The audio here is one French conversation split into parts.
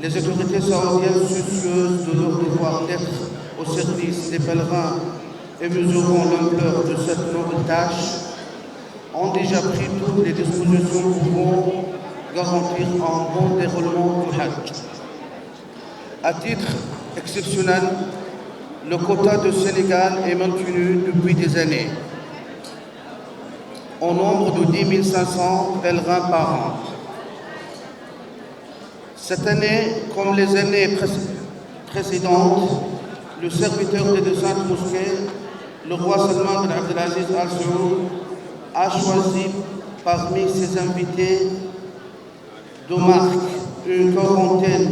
les autorités saoudiennes, soucieuses de leur devoir d'être au service des pèlerins et mesurant l'ampleur de cette noble tâche, ont déjà pris toutes les dispositions pouvant garantir un bon déroulement du Hajj. À titre exceptionnel, le quota de Sénégal est maintenu depuis des années, au nombre de 10 500 pèlerins par an. Cette année, comme les années précédentes, le serviteur des deux saintes mosquées, le roi Salman bin Abdelaziz Al Saoud, a choisi parmi ses invités de marque une quarantaine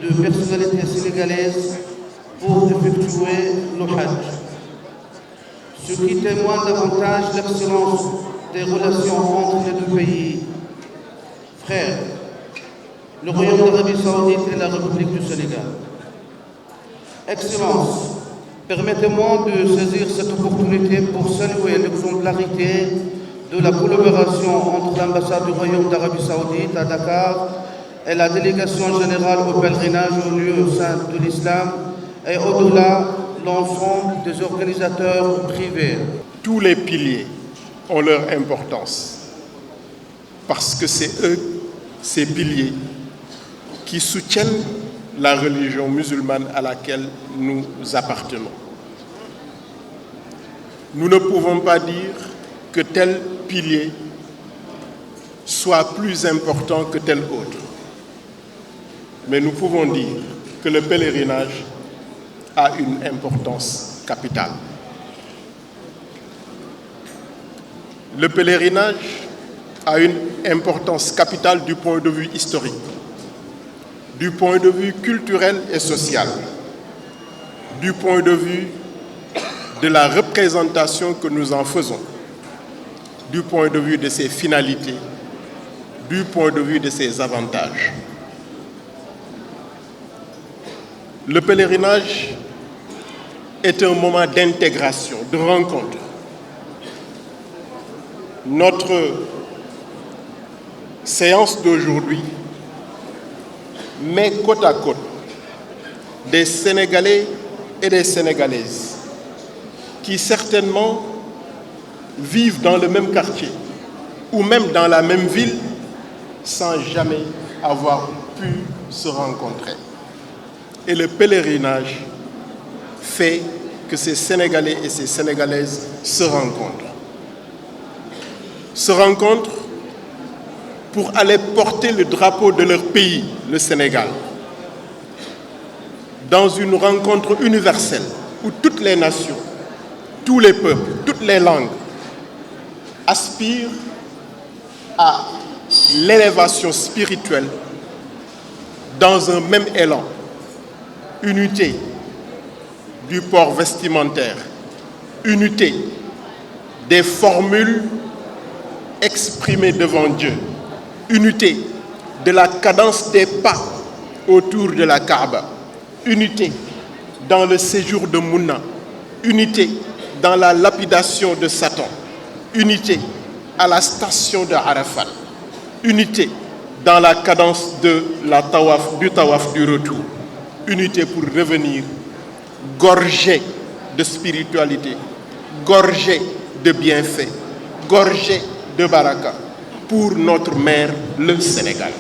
de personnalités sénégalaises pour effectuer le Hajj, ce qui témoigne davantage l'excellence des relations entre les deux pays frères, le Royaume d'Arabie Saoudite et la République du Sénégal. Excellence, permettez-moi de saisir cette opportunité pour saluer l'exemplarité de la collaboration entre l'ambassade du Royaume d'Arabie Saoudite à Dakar et la délégation générale au pèlerinage au lieu saint de l'islam et au-delà l'ensemble des organisateurs privés. Tous les piliers ont leur importance parce que c'est eux, ces piliers, qui soutiennent la religion musulmane à laquelle nous appartenons. Nous ne pouvons pas dire que tel pilier soit plus important que tel autre. Mais nous pouvons dire que le pèlerinage a une importance capitale. Le pèlerinage a une importance capitale du point de vue historique, du point de vue culturel et social, du point de vue de la représentation que nous en faisons, du point de vue de ses finalités, du point de vue de ses avantages. Le pèlerinage est un moment d'intégration, de rencontre. Notre séance d'aujourd'hui met côte à côte des Sénégalais et des Sénégalaises qui certainement vivent dans le même quartier ou même dans la même ville sans jamais avoir pu se rencontrer. Et le pèlerinage fait que ces Sénégalais et ces Sénégalaises se rencontrent. Se rencontrent pour aller porter le drapeau de leur pays, le Sénégal, dans une rencontre universelle où toutes les nations, tous les peuples, toutes les langues aspirent à l'élévation spirituelle dans un même élan. Unité du port vestimentaire, unité des formules exprimées devant Dieu, unité de la cadence des pas autour de la Kaaba, unité dans le séjour de Mouna, unité dans la lapidation de Satan, unité à la station de Arafat, unité dans la cadence de du tawaf du retour, unité pour revenir gorgé de spiritualité, gorgé de bienfaits, gorgé de baraka pour notre mère, le Sénégal.